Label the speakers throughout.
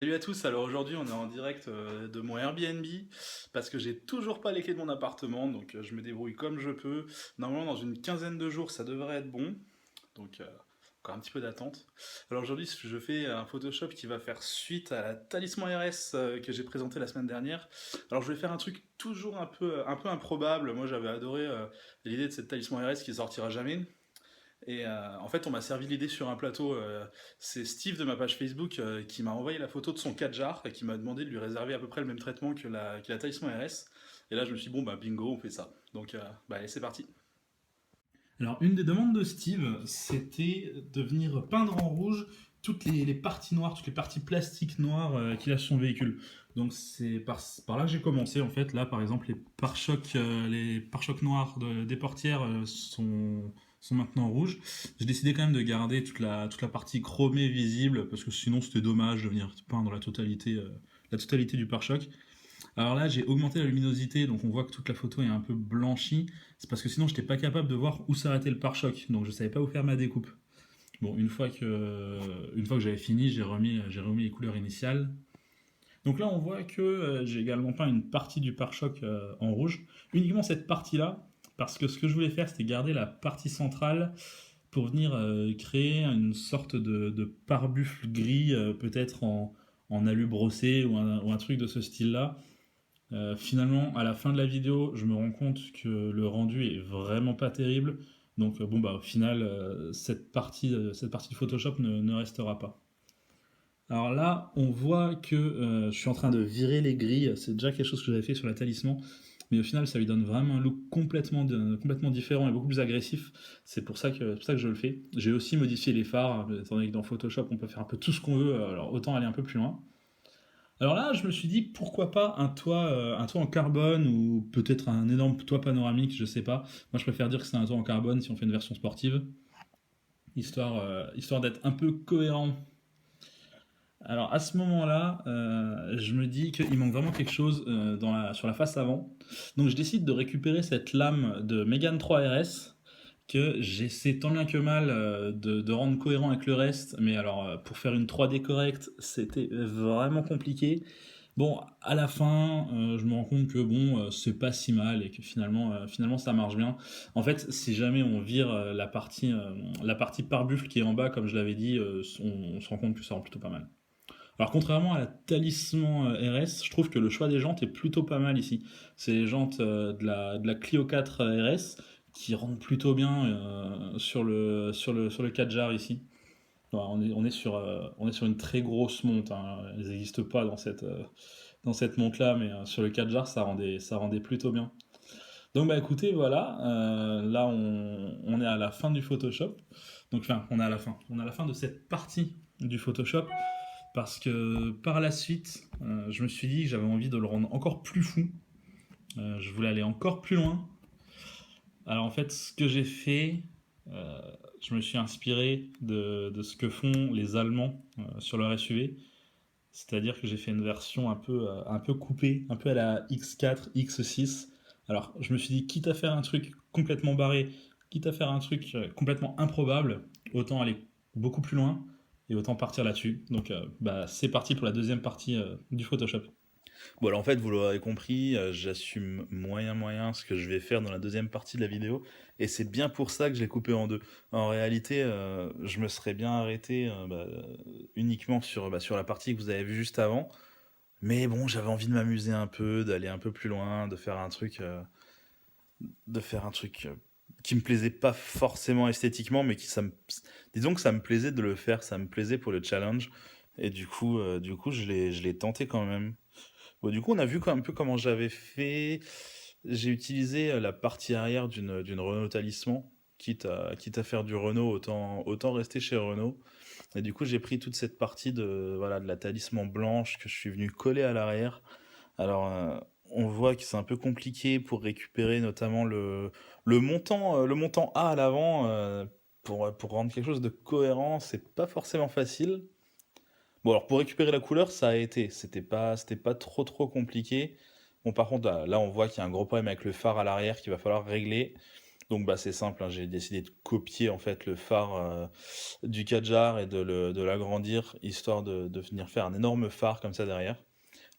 Speaker 1: Salut à tous, alors aujourd'hui on est en direct de mon Airbnb parce que j'ai toujours pas les clés de mon appartement, donc je me débrouille comme je peux. Normalement dans une quinzaine de jours ça devrait être bon, donc encore un petit peu d'attente. Alors aujourd'hui je fais un Photoshop qui va faire suite à la Talisman RS que j'ai présenté la semaine dernière. Alors je vais faire un truc toujours un peu improbable, moi j'avais adoré l'idée de cette Talisman RS qui sortira jamais. Et en fait, on m'a servi l'idée sur un plateau. C'est Steve de ma page Facebook qui m'a envoyé la photo de son 4 jar et qui m'a demandé de lui réserver à peu près le même traitement que la Talisman RS. Et là, je me suis dit, bon, bah bingo, on fait ça. Donc, bah allez, c'est parti. Alors, une des demandes de Steve, c'était de venir peindre en rouge toutes les parties noires, toutes les parties plastiques noires qu'il a sur son véhicule. Donc, c'est par là que j'ai commencé. En fait, là, par exemple, les pare-chocs noirs des portières sont maintenant rouges. J'ai décidé quand même de garder toute la partie chromée visible, parce que sinon, c'était dommage de venir peindre la totalité du pare-choc. Alors là, j'ai augmenté la luminosité, donc on voit que toute la photo est un peu blanchie. C'est parce que sinon, je n'étais pas capable de voir où s'arrêtait le pare-choc, donc je ne savais pas où faire ma découpe. Bon, une fois que j'avais fini, j'ai remis les couleurs initiales. Donc là, on voit que j'ai également peint une partie du pare-choc en rouge, uniquement cette partie-là, parce que ce que je voulais faire, c'était garder la partie centrale pour venir créer une sorte de pare-buffle gris, peut-être en alu brossé ou un truc de ce style-là. Finalement, à la fin de la vidéo, je me rends compte que le rendu est vraiment pas terrible. Donc, bon, bah, au final, cette partie de Photoshop ne restera pas. Alors là, on voit que je suis en train de virer les grilles. C'est déjà quelque chose que j'avais fait sur la Talisman. Mais au final, ça lui donne vraiment un look complètement différent et beaucoup plus agressif. C'est pour ça que je le fais. J'ai aussi modifié les phares, étant donné que dans Photoshop, on peut faire un peu tout ce qu'on veut. Alors autant aller un peu plus loin. Alors là, je me suis dit, pourquoi pas un toit en carbone ou peut-être un énorme toit panoramique, je sais pas. Moi, je préfère dire que c'est un toit en carbone si on fait une version sportive, histoire d'être un peu cohérent. Alors à ce moment-là, je me dis qu'il manque vraiment quelque chose sur la face avant. Donc je décide de récupérer cette lame de Megane 3 RS que j'essaie tant bien que mal de rendre cohérent avec le reste. Mais alors pour faire une 3D correcte, c'était vraiment compliqué. Bon, à la fin, je me rends compte que bon, c'est pas si mal et que finalement ça marche bien. En fait, si jamais on vire la partie pare-buffle qui est en bas, comme je l'avais dit, on se rend compte que ça rend plutôt pas mal. Alors contrairement à la Talisman RS, je trouve que le choix des jantes est plutôt pas mal ici. C'est les jantes de la Clio 4 RS qui rentrent plutôt bien sur le 4 jar ici. Ouais, on est sur une très grosse monte, hein. Elles n'existent pas dans cette monte-là, mais sur le 4 jar, ça rendait plutôt bien. Donc bah écoutez, voilà, là on est à la fin du Photoshop. Donc enfin, on est à la fin de cette partie du Photoshop parce que par la suite, je me suis dit que j'avais envie de le rendre encore plus fou. Je voulais aller encore plus loin. Alors en fait, ce que j'ai fait, euh, je me suis inspiré de ce que font les Allemands sur leur SUV. C'est-à-dire que j'ai fait une version un peu coupée, un peu à la X4, X6. Alors je me suis dit, quitte à faire un truc complètement barré, quitte à faire un truc complètement improbable, autant aller beaucoup plus loin et autant partir là-dessus. Donc bah, c'est parti pour la deuxième partie du Photoshop.
Speaker 2: Bon, alors en fait, vous l'aurez compris, j'assume moyen moyen ce que je vais faire dans la deuxième partie de la vidéo, et c'est bien pour ça que je l'ai coupé en deux. En réalité, je me serais bien arrêté uniquement sur la partie que vous avez vue juste avant, mais bon, j'avais envie de m'amuser un peu, d'aller un peu plus loin, de faire un truc qui me plaisait pas forcément esthétiquement, mais disons que ça me plaisait de le faire, ça me plaisait pour le challenge, et du coup, je l'ai tenté quand même. Bon, du coup, on a vu un peu comment j'avais fait. J'ai utilisé la partie arrière d'une Renault Talisman. Quitte à faire du Renault, autant rester chez Renault. Et du coup, j'ai pris toute cette partie voilà, de la Talisman blanche que je suis venu coller à l'arrière. Alors, on voit que c'est un peu compliqué pour récupérer notamment le montant A à l'avant. Pour rendre quelque chose de cohérent, c'est pas forcément facile. Bon, alors pour récupérer la couleur, ça a été. C'était pas trop trop compliqué. Bon, par contre, là, on voit qu'il y a un gros problème avec le phare à l'arrière qu'il va falloir régler. Donc bah c'est simple, hein, j'ai décidé de copier en fait le phare du Kadjar et de l'agrandir, histoire de venir faire un énorme phare comme ça derrière.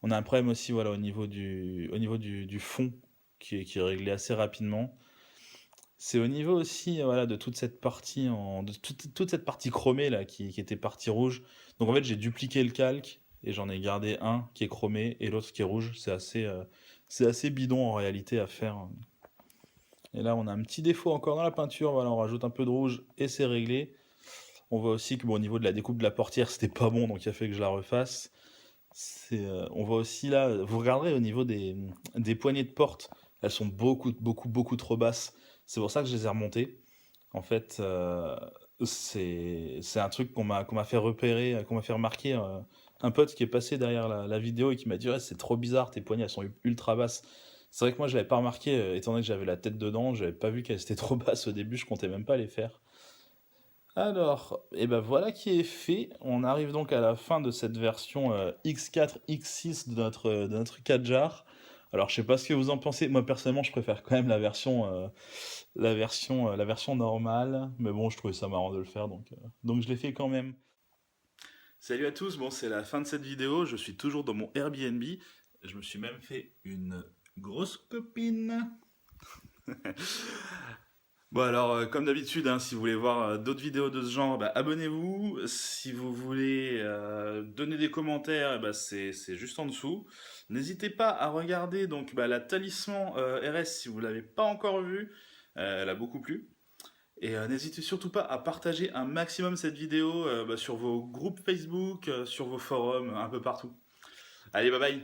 Speaker 2: On a un problème aussi voilà, au niveau du fond qui est réglé assez rapidement. C'est au niveau aussi voilà, de toute cette partie toute cette partie chromée là qui était partie rouge. Donc en fait j'ai dupliqué le calque et j'en ai gardé un qui est chromé et l'autre qui est rouge. C'est assez bidon en réalité à faire. Et là on a un petit défaut encore dans la peinture. Voilà, on rajoute un peu de rouge et c'est réglé. On voit aussi que bon, au niveau de la découpe de la portière c'était pas bon donc il a fait que je la refasse. On voit aussi là, vous regarderez au niveau des poignées de porte, elles sont beaucoup, beaucoup, beaucoup trop basses. C'est pour ça que je les ai remontées. En fait, c'est un truc qu'on m'a fait repérer, qu'on m'a fait remarquer. Un pote qui est passé derrière la vidéo et qui m'a dit ouais, c'est trop bizarre, tes poignées elles sont ultra basses. C'est vrai que moi je l'avais pas remarqué, étant donné que j'avais la tête dedans, j'avais pas vu qu'elles étaient trop basses au début, je comptais même pas les faire. Alors, et ben voilà qui est fait. On arrive donc à la fin de cette version X4, X6 de notre Kadjar. Alors, je sais pas ce que vous en pensez. Moi, personnellement, je préfère quand même la version normale. Mais bon, je trouvais ça marrant de le faire, donc je l'ai fait quand même. Salut à tous, bon, c'est la fin de cette vidéo. Je suis toujours dans mon Airbnb. Je me suis même fait une grosse copine. Bon alors, comme d'habitude, hein, si vous voulez voir d'autres vidéos de ce genre, bah, abonnez-vous. Si vous voulez donner des commentaires, bah, c'est juste en dessous. N'hésitez pas à regarder donc bah, la Talisman RS si vous l'avez pas encore vue. Elle a beaucoup plu. Et n'hésitez surtout pas à partager un maximum cette vidéo bah, sur vos groupes Facebook, sur vos forums, un peu partout. Allez, bye bye!